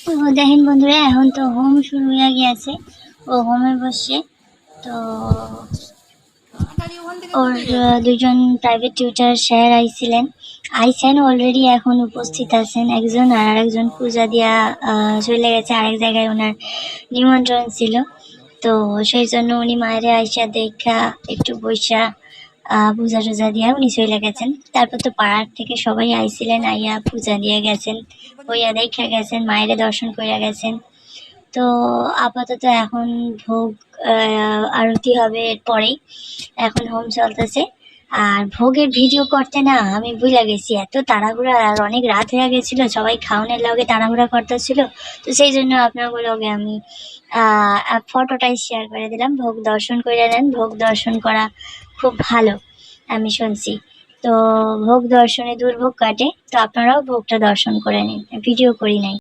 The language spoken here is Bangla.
তো দেখেন বন্ধুরা, এখন তো হোম শুরু হয়ে গিয়েছে। ও হোমে বসছে। তো ওর দুজন প্রাইভেট টিউটার স্যার আইছেন অলরেডি, এখন উপস্থিত আছেন একজন, আর আরেকজন পূজা দিয়া চলে গেছে আরেক জায়গায়, ওনার নিমন্ত্রণ ছিল। তো সেই জন্য উনি মায়েরে আইসা দেখা একটু বৈশা পূজা টুজা দিয়া উনি চলে গেছেন। তারপর তো পাড়ার থেকে সবাই আইছিলেন, আইয়া পূজা দিয়ে গেছেন, হইয়া দেখা গেছেন, মায়েরে দর্শন কইরা গেছেন। তো আপাতত এখন ভোগ আরতি হবে এরপরেই, এখন হোম চলতেছে। আর ভোগের ভিডিও করতে না আমি ভুলে গেছি, এত তাড়াহুড়া, আর অনেক রাত হয়ে গেছিল, সবাই খাওয়ানোর লগে তাড়াহুড়া করতেছিল। তো সেই জন্য আপনার লগে আমি ফটোটাই শেয়ার করে দিলাম। ভোগ দর্শন করে নেন, ভোগ দর্শন করা খুব ভালো আমি শুনছি। তো ভোগ দর্শনে দুর্ভোগ কাটে, তো আপনারাও ভোগটা দর্শন করে নিন, ভিডিও করি নাই।